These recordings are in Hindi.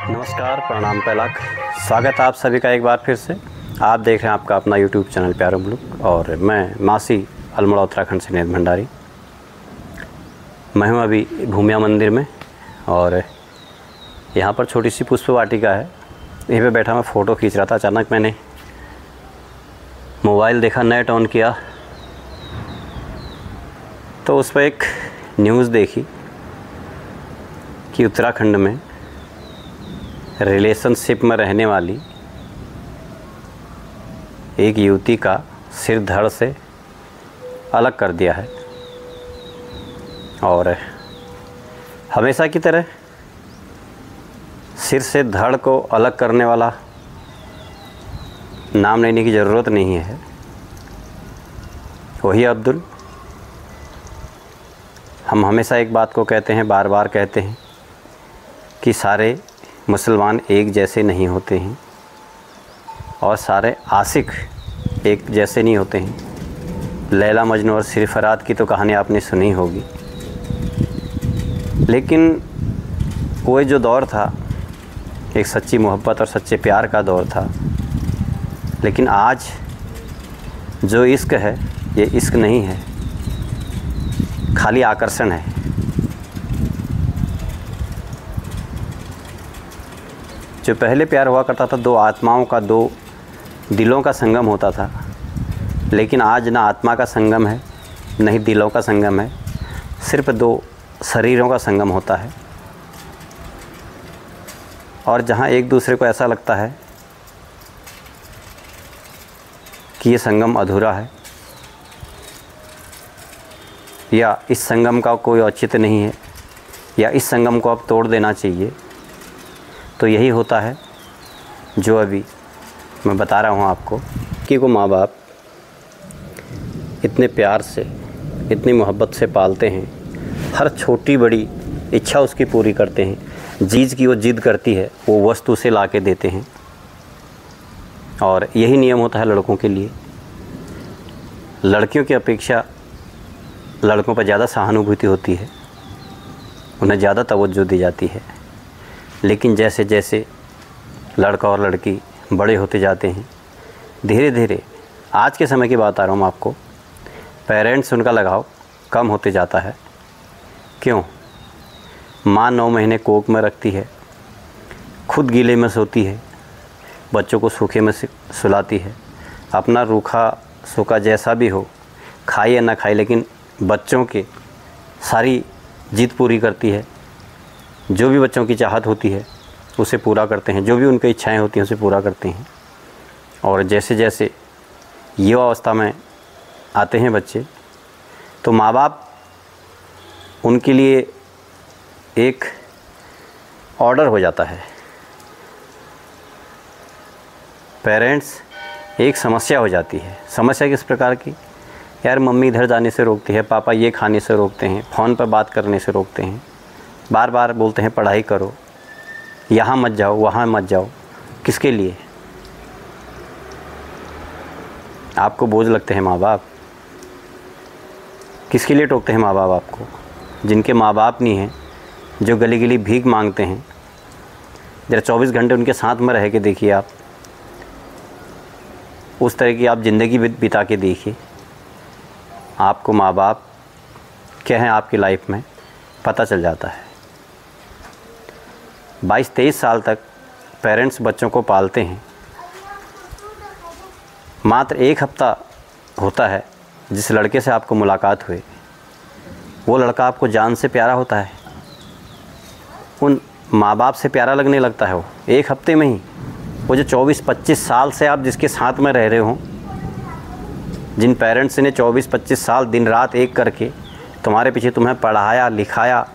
नमस्कार, प्रणाम पैलाक। स्वागत है आप सभी का एक बार फिर से। आप देख रहे हैं आपका अपना यूट्यूब चैनल प्यारा मुल्क और मैं मासी अल्मोड़ा उत्तराखंड से नेत भंडारी। मैं हूँ अभी भूमिया मंदिर में और यहाँ पर छोटी सी पुष्प वाटिका है। यहीं पे बैठा मैं फ़ोटो खींच रहा था। अचानक मैंने मोबाइल देखा, नेट ऑन किया तो उस पर एक न्यूज़ देखी कि उत्तराखंड में रिलेशनशिप में रहने वाली एक युवती का सिर धड़ से अलग कर दिया है। और हमेशा की तरह सिर से धड़ को अलग करने वाला नाम लेने की ज़रूरत नहीं है, वही अब्दुल। हम हमेशा एक बात को कहते हैं, बार बार कहते हैं कि सारे मुसलमान एक जैसे नहीं होते हैं और सारे आशिक एक जैसे नहीं होते हैं। लैला मजनू और सरफराज की तो कहानी आपने सुनी होगी, लेकिन वो जो दौर था एक सच्ची मोहब्बत और सच्चे प्यार का दौर था। लेकिन आज जो इश्क है ये इश्क नहीं है, खाली आकर्षण है। जो पहले प्यार हुआ करता था, दो आत्माओं का, दो दिलों का संगम होता था, लेकिन आज ना आत्मा का संगम है, न ही दिलों का संगम है, सिर्फ दो शरीरों का संगम होता है। और जहाँ एक दूसरे को ऐसा लगता है कि ये संगम अधूरा है या इस संगम का कोई औचित्य नहीं है या इस संगम को अब तोड़ देना चाहिए, तो यही होता है जो अभी मैं बता रहा हूँ आपको कि को माँ बाप इतने प्यार से, इतनी मोहब्बत से पालते हैं। हर छोटी बड़ी इच्छा उसकी पूरी करते हैं। चीज़ की वो जिद करती है वो वस्तु से ला के देते हैं। और यही नियम होता है लड़कों के लिए। लड़कियों की अपेक्षा लड़कों पर ज़्यादा सहानुभूति होती है, उन्हें ज़्यादा तवज्जो दी जाती है। लेकिन जैसे जैसे लड़का और लड़की बड़े होते जाते हैं, धीरे धीरे, आज के समय की बात आ रहा हूँ मैं आपको, पेरेंट्स उनका लगाव कम होते जाता है। क्यों? माँ 9 महीने कोख में रखती है, खुद गीले में सोती है, बच्चों को सूखे में सुलाती है, अपना रूखा सूखा जैसा भी हो, खाए या ना खाए, लेकिन बच्चों के सारी जिद पूरी करती है। जो भी बच्चों की चाहत होती है उसे पूरा करते हैं, जो भी उनकी इच्छाएं होती हैं उसे पूरा करते हैं। और जैसे जैसे युवा अवस्था में आते हैं बच्चे, तो माँ बाप उनके लिए एक ऑर्डर हो जाता है। पेरेंट्स एक समस्या हो जाती है। समस्या किस प्रकार की? यार मम्मी इधर जाने से रोकती है, पापा ये खाने से रोकते हैं, फ़ोन पर बात करने से रोकते हैं, बार बार बोलते हैं पढ़ाई करो, यहाँ मत जाओ, वहाँ मत जाओ। किसके लिए? आपको बोझ लगते हैं माँ बाप। किसके लिए टोकते हैं माँ बाप आपको? जिनके माँ बाप नहीं हैं, जो गली गली भीख मांगते हैं। जरा 24 घंटे उनके साथ में रह के देखिए आप, उस तरह की आप ज़िंदगी बिता के देखिए, आपको माँ बाप क्या हैं आपकी लाइफ में पता चल जाता है। 22-23 साल तक पेरेंट्स बच्चों को पालते हैं। मात्र 1 हफ्ता होता है जिस लड़के से आपको मुलाकात हुई, वो लड़का आपको जान से प्यारा होता है, उन माँ बाप से प्यारा लगने लगता है वो 1 हफ्ते में ही। वो जो 24-25 साल से आप जिसके साथ में रह रहे हो, जिन पेरेंट्स ने 24-25 साल दिन रात एक करके तुम्हारे पीछे तुम्हें पढ़ाया लिखाया,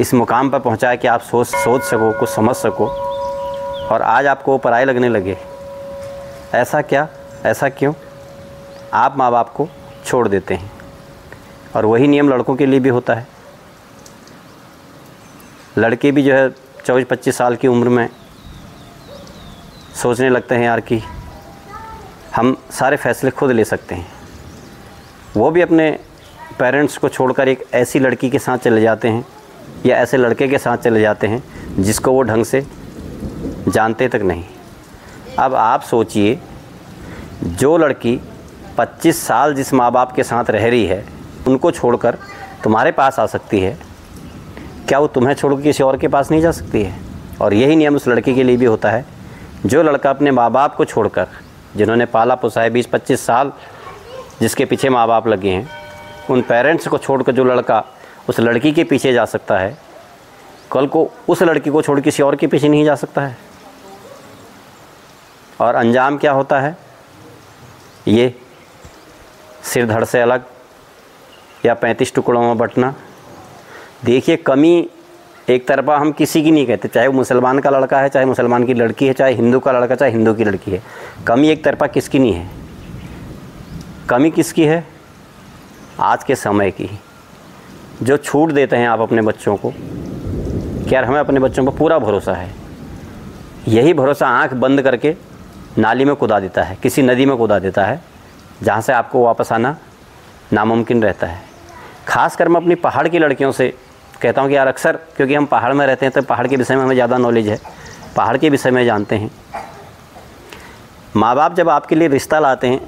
इस मुकाम पर पहुंचाया कि आप सोच सको, कुछ समझ सको, और आज आपको वो पराये लगने लगे। ऐसा क्या? ऐसा क्यों? आप माँ बाप को छोड़ देते हैं। और वही नियम लड़कों के लिए भी होता है। लड़के भी जो है 24-25 साल की उम्र में सोचने लगते हैं यार कि हम सारे फैसले खुद ले सकते हैं। वो भी अपने पेरेंट्स को छोड़कर एक ऐसी लड़की के साथ चले जाते हैं या ऐसे लड़के के साथ चले जाते हैं जिसको वो ढंग से जानते तक नहीं। अब आप सोचिए, जो लड़की 25 साल जिस माँ बाप के साथ रह रही है, उनको छोड़कर तुम्हारे पास आ सकती है, क्या वो तुम्हें छोड़कर किसी और के पास नहीं जा सकती है? और यही नियम उस लड़के के लिए भी होता है। जो लड़का अपने माँ बाप को छोड़कर, जिन्होंने पाला पोसा है 20-25 साल जिसके पीछे माँ बाप लगे हैं, उन पेरेंट्स को छोड़कर जो लड़का उस लड़की के पीछे जा सकता है, कल को उस लड़की को छोड़ किसी और के पीछे नहीं जा सकता है। और अंजाम क्या होता है? ये सिर धड़ से अलग या 35 टुकड़ों में बंटना। देखिए, कमी एक तरफा हम किसी की नहीं कहते, चाहे वो मुसलमान का लड़का है, चाहे मुसलमान की लड़की है, चाहे हिंदू का लड़का, चाहे हिंदू की लड़की है। कमी एक तरफा किसकी नहीं है? कमी किसकी है? आज के समय की। जो छूट देते हैं आप अपने बच्चों को कि यार हमें अपने बच्चों पर पूरा भरोसा है, यही भरोसा आंख बंद करके नाली में कूदा देता है, किसी नदी में कूदा देता है, जहाँ से आपको वापस आना नामुमकिन रहता है। ख़ासकर मैं अपनी पहाड़ की लड़कियों से कहता हूँ कि यार, अक्सर क्योंकि हम पहाड़ में रहते हैं तो पहाड़ के विषय में हमें ज़्यादा नॉलेज है, पहाड़ के विषय में जानते हैं। माँ बाप जब आपके लिए रिश्ता लाते हैं,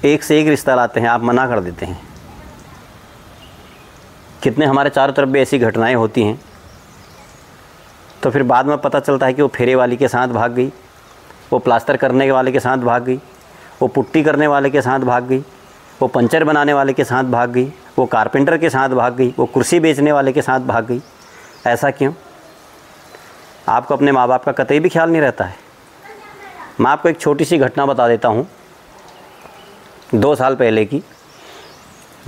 एक से एक रिश्ता लाते हैं, आप मना कर देते हैं। कितने हमारे चारों तरफ भी ऐसी घटनाएं होती हैं, तो फिर बाद में पता चलता है कि वो फेरे वाली के साथ भाग गई, वो प्लास्टर करने वाले के साथ भाग गई, वो पुट्टी करने वाले के साथ भाग गई, वो पंचर बनाने वाले के साथ भाग गई, वो कारपेंटर के साथ भाग गई, वो कुर्सी बेचने वाले के साथ भाग गई। ऐसा क्यों? आपको अपने माँ बाप का कतई भी ख्याल नहीं रहता है। मैं आपको एक छोटी सी घटना बता देता हूँ। 2 साल पहले की,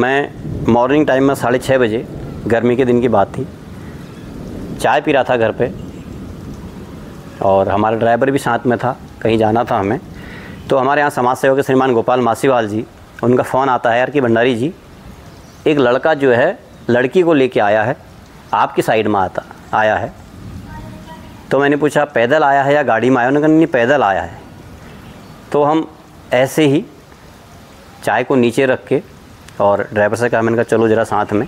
मैं मॉर्निंग टाइम में 6:30 बजे, गर्मी के दिन की बात थी, चाय पी रहा था घर पे, और हमारा ड्राइवर भी साथ में था, कहीं जाना था हमें। तो हमारे यहाँ समाज सेवक श्रीमान गोपाल मासीवाल जी, उनका फ़ोन आता है यार कि भंडारी जी, एक लड़का जो है लड़की को लेके आया है, आपकी साइड में आया है। तो मैंने पूछा पैदल आया है या गाड़ी में आया? उन्होंने कहा नहीं, पैदल आया है। तो हम ऐसे ही चाय को नीचे रख के और ड्राइवर से कहा, मैंने कहा चलो ज़रा साथ में,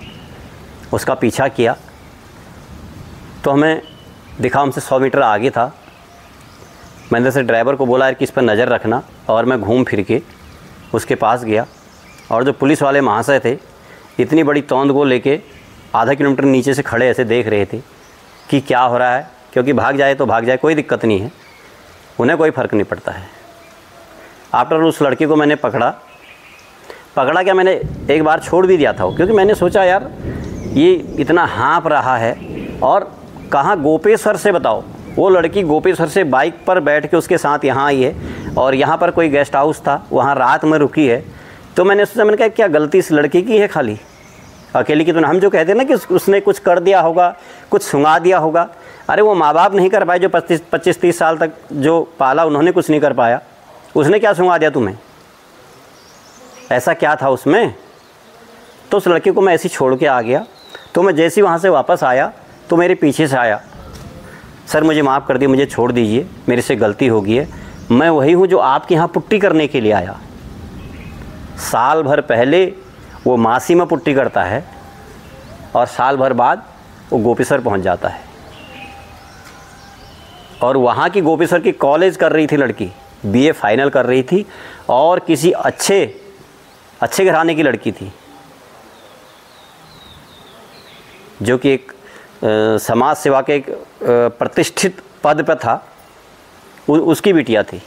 उसका पीछा किया। तो हमें दिखा हमसे 100 मीटर आगे था। मैंने से ड्राइवर को बोला यार कि इस पर नज़र रखना, और मैं घूम फिर के उसके पास गया। और जो पुलिस वाले महाशय थे, इतनी बड़ी तोंद को लेके आधा किलोमीटर नीचे से खड़े ऐसे देख रहे थे कि क्या हो रहा है, क्योंकि भाग जाए तो भाग जाए, कोई दिक्कत नहीं है, उन्हें कोई फ़र्क नहीं पड़ता है। आफ्टर उस लड़के को मैंने पकड़ा क्या, मैंने एक बार छोड़ भी दिया था, क्योंकि मैंने सोचा यार ये इतना हाँप रहा है, और कहाँ गोपेश्वर से, बताओ, वो लड़की गोपेश्वर से बाइक पर बैठ के उसके साथ यहाँ आई है, और यहाँ पर कोई गेस्ट हाउस था, वहाँ रात में रुकी है। तो मैंने सोचा, मैंने कहा क्या गलती इस लड़की की है खाली अकेली की? तो हम जो कहते हैं ना कि उसने कुछ कर दिया होगा, कुछ सुंघा दिया होगा। अरे वो माँ बाप नहीं कर पाए, जो 25-30 साल तक जो पाला, उन्होंने कुछ नहीं कर पाया, उसने क्या सुंघा दिया तुम्हें? ऐसा क्या था उसमें? तो उस लड़के को मैं ऐसे छोड़ के आ गया। तो मैं जैसे ही वहाँ से वापस आया तो मेरे पीछे से आया, सर मुझे माफ़ कर दिए, मुझे छोड़ दीजिए, मेरे से गलती हो गई है, मैं वही हूँ जो आपके यहाँ पुट्टी करने के लिए आया। साल भर पहले वो मासी में पुट्टी करता है, और साल भर बाद वो गोपेश्वर पहुँच जाता है। और वहाँ की गोपेश्वर की कॉलेज कर रही थी लड़की, BA फाइनल कर रही थी, और किसी अच्छे घराने की लड़की थी, जो कि एक समाज सेवा के एक प्रतिष्ठित पद पर था, उसकी बिटिया थी।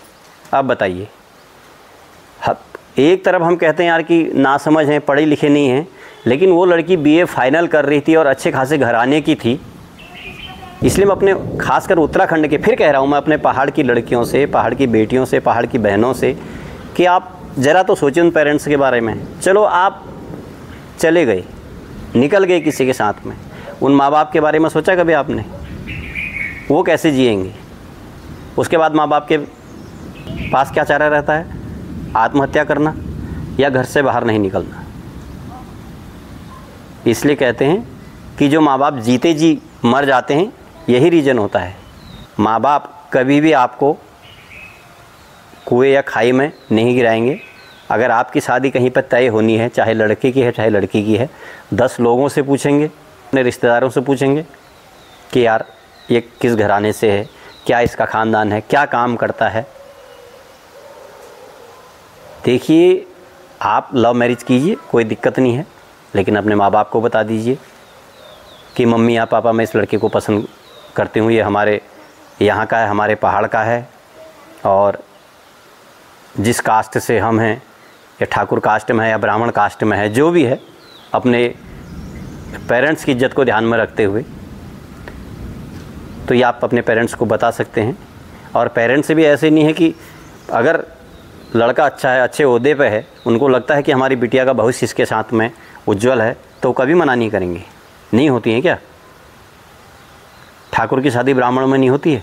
अब बताइए, एक तरफ हम कहते हैं यार कि नासमझ हैं, पढ़े लिखे नहीं हैं, लेकिन वो लड़की BA फाइनल कर रही थी और अच्छे खासे घराने की थी। इसलिए मैं अपने खासकर उत्तराखंड के, फिर कह रहा हूँ मैं, अपने पहाड़ की लड़कियों से, पहाड़ की बेटियों से, पहाड़ की बहनों से, कि आप ज़रा तो सोचिए उन पेरेंट्स के बारे में। चलो आप चले गए, निकल गए किसी के साथ में, उन माँ बाप के बारे में सोचा कभी आपने? वो कैसे जिएंगे? उसके बाद माँ बाप के पास क्या चारा रहता है? आत्महत्या करना या घर से बाहर नहीं निकलना। इसलिए कहते हैं कि जो माँ बाप जीते जी मर जाते हैं, यही रीज़न होता है। माँ बाप कभी भी आपको कुएं या खाई में नहीं गिराएंगे, अगर आपकी शादी कहीं पर तय होनी है, चाहे लड़के की है चाहे लड़की की है, 10 लोगों से पूछेंगे, अपने रिश्तेदारों से पूछेंगे कि यार ये किस घराने से है, क्या इसका ख़ानदान है, क्या काम करता है। देखिए, आप लव मैरिज कीजिए, कोई दिक्कत नहीं है, लेकिन अपने माँ बाप को बता दीजिए कि मम्मी या पापा मैं इस लड़के को पसंद करती हूँ, ये हमारे यहाँ का है, हमारे पहाड़ का है, और जिस कास्ट से हम हैं, या ठाकुर कास्ट में है या ब्राह्मण कास्ट में है, जो भी है, अपने पेरेंट्स की इज्जत को ध्यान में रखते हुए तो ये आप अपने पेरेंट्स को बता सकते हैं। और पेरेंट्स भी ऐसे नहीं है कि अगर लड़का अच्छा है, अच्छे ओहदे पे है, उनको लगता है कि हमारी बिटिया का भविष्य इसके साथ में उज्जवल है, तो कभी मना नहीं करेंगे। नहीं होती है क्या? ठाकुर की शादी ब्राह्मण में नहीं होती है?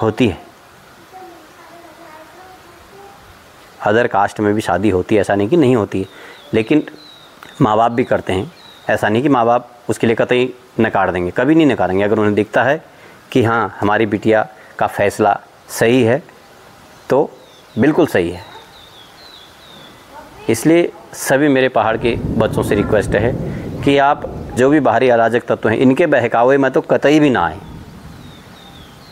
होती है। अदर कास्ट में भी शादी होती है, ऐसा नहीं कि नहीं होती है, लेकिन माँ बाप भी करते हैं। ऐसा नहीं कि माँ बाप उसके लिए कतई नकार देंगे, कभी नहीं नकारेंगे। अगर उन्हें दिखता है कि हाँ हमारी बिटिया का फ़ैसला सही है तो बिल्कुल सही है। इसलिए सभी मेरे पहाड़ के बच्चों से रिक्वेस्ट है कि आप जो भी बाहरी अराजक तत्व हैं, इनके बहकावे में तो कतई भी ना आए।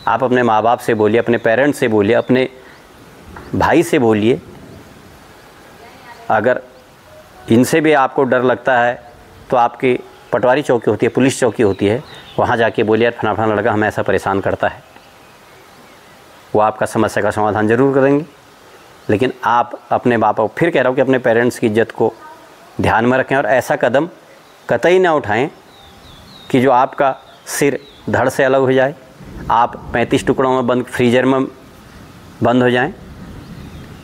आप अपने माँ बाप से बोलिए, अपने पेरेंट्स से बोलिए, अपने भाई से बोलिए। अगर इनसे भी आपको डर लगता है तो आपकी पटवारी चौकी होती है, पुलिस चौकी होती है, वहाँ जाके बोलिए यार फलाना फलाना लड़का हमें ऐसा परेशान करता है। वो आपका समस्या का समाधान ज़रूर करेंगे। लेकिन आप अपने बाप को, फिर कह रहा हूँ कि अपने पेरेंट्स की इज्जत को ध्यान में रखें और ऐसा कदम कतई ना उठाएं कि जो आपका सिर धड़ से अलग हो जाए, आप 35 टुकड़ों में बंद फ्रीजर में बंद हो जाएं।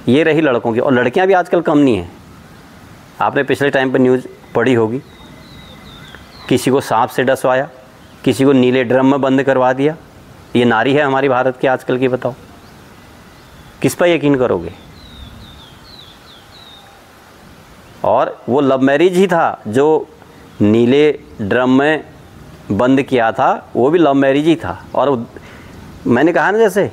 ये रही लड़कों की। और लड़कियां भी आजकल कम नहीं हैं। आपने पिछले टाइम पर न्यूज़ पढ़ी होगी, किसी को सांप से डसवाया, किसी को नीले ड्रम में बंद करवा दिया। ये नारी है हमारी भारत की आजकल की, बताओ किस पर यकीन करोगे? और वो लव मैरिज ही था, जो नीले ड्रम में बंद किया था वो भी लव मैरिज ही था। और मैंने कहा ना जैसे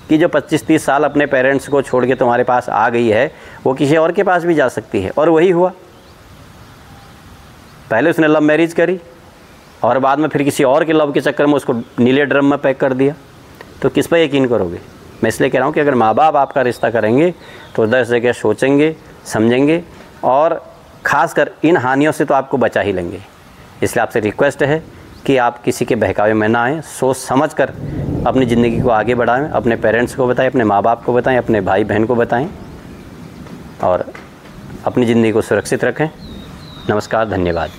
कि जो 25-30 साल अपने पेरेंट्स को छोड़ के तुम्हारे पास आ गई है, वो किसी और के पास भी जा सकती है। और वही हुआ, पहले उसने लव मैरिज करी और बाद में फिर किसी और के लव के चक्कर में उसको नीले ड्रम में पैक कर दिया। तो किस पर यकीन करोगे? मैं इसलिए कह रहा हूँ कि अगर माँ बाप आपका रिश्ता करेंगे तो 10 जगह सोचेंगे, समझेंगे और ख़ासकर इन हानियों से तो आपको बचा ही लेंगे। इसलिए आपसे रिक्वेस्ट है कि आप किसी के बहकावे में ना आएँ, सोच समझ कर अपनी ज़िंदगी को आगे बढ़ाएं। अपने पेरेंट्स को बताएं, अपने माँ बाप को बताएं, अपने भाई बहन को बताएं और अपनी ज़िंदगी को सुरक्षित रखें। नमस्कार, धन्यवाद।